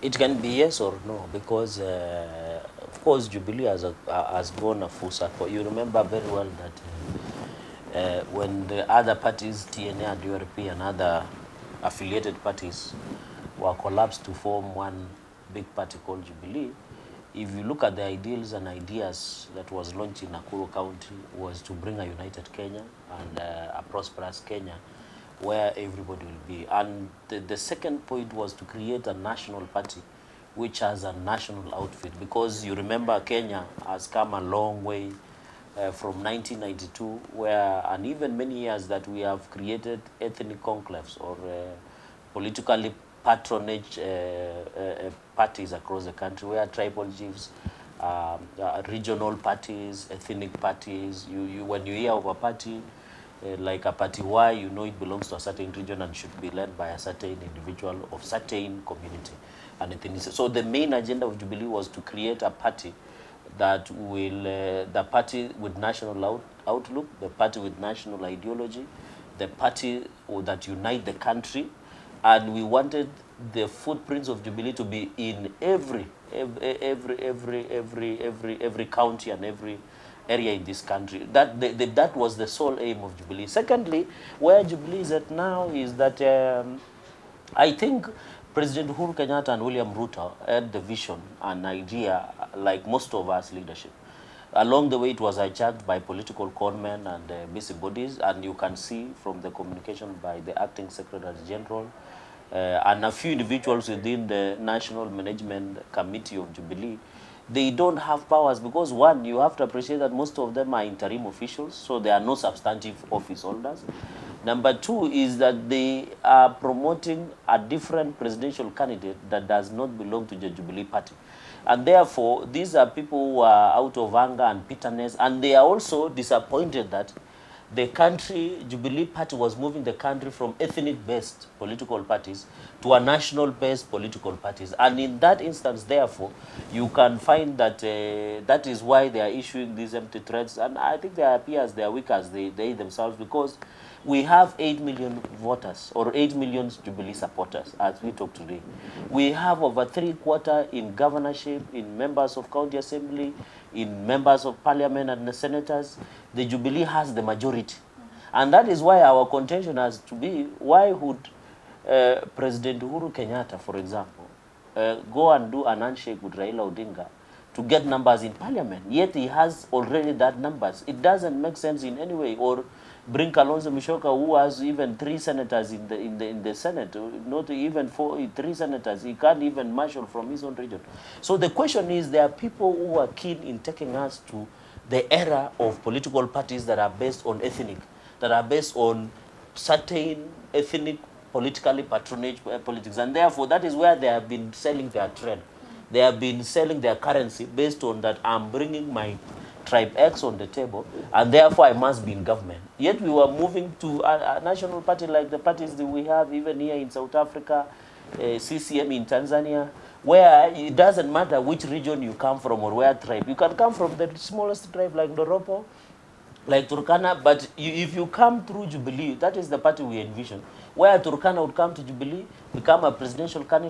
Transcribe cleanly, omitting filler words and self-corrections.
It can be yes or no, because of course Jubilee has gone a full circle. You remember very well that when the other parties, TNA and URP and other affiliated parties, were collapsed to form one big party called Jubilee, if you look at the ideals and ideas that was launched in Nakuru County, was to bring a united Kenya and a prosperous Kenya where everybody will be. And the second point was to create a national party which has a national outfit, because you remember Kenya has come a long way from 1992, where, and even many years that we have created ethnic conclaves or politically patronage parties across the country, where tribal chiefs, regional parties, ethnic parties, when you hear of a party, like a party Y, you know it belongs to a certain region and should be led by a certain individual of certain community and ethnicity. So the main agenda of Jubilee was to create a party that will, the party with national outlook, the party with national ideology, the party that unite the country, and we wanted the footprints of Jubilee to be in every county and every area in this country. That was the sole aim of Jubilee. Secondly, where Jubilee is at now is that I think President Uhuru Kenyatta and William Ruto had the vision and idea, like most of us leadership. Along the way, it was hijacked by political conmen and busybodies, and you can see from the communication by the acting Secretary General and a few individuals within the National Management Committee of Jubilee. They don't have powers because, one, you have to appreciate that most of them are interim officials, so they are no substantive office holders. Number two is that they are promoting a different presidential candidate that does not belong to the Jubilee party. And therefore, these are people who are out of anger and bitterness, and they are also disappointed that the country, Jubilee party, was moving the country from ethnic-based political parties to a national-based political parties. And in that instance, therefore, you can find that that is why they are issuing these empty threats. And I think they appear as they are weak as they themselves, because we have 8 million voters or 8 million Jubilee supporters as we talk today. We have over 3/4 in governorship, in members of county assembly, in members of parliament and the senators. The Jubilee has the majority. And that is why our contention has to be, why would President Uhuru Kenyatta, for example, go and do an handshake with Raila Odinga to get numbers in parliament, yet he has already that numbers? It doesn't make sense in any way. Or bring Kalonzo Musyoka, who has even 3 senators in the Senate, not even 3 senators. He can't even marshal from his own region. So the question is, there are people who are keen in taking us to the era of political parties that are based on ethnic, that are based on certain ethnic politically patronage politics, and therefore that is where they have been selling their trend. They have been selling their currency based on that. I'm bringing my tribe X on the table, and therefore I must be in government. Yet we were moving to a national party like the parties that we have even here in South Africa, CCM in Tanzania, where it doesn't matter which region you come from or where tribe. You can come from the smallest tribe like Ndoropo, like Turkana, but if you come through Jubilee, that is the party we envision, where Turkana would come to Jubilee, become a presidential candidate.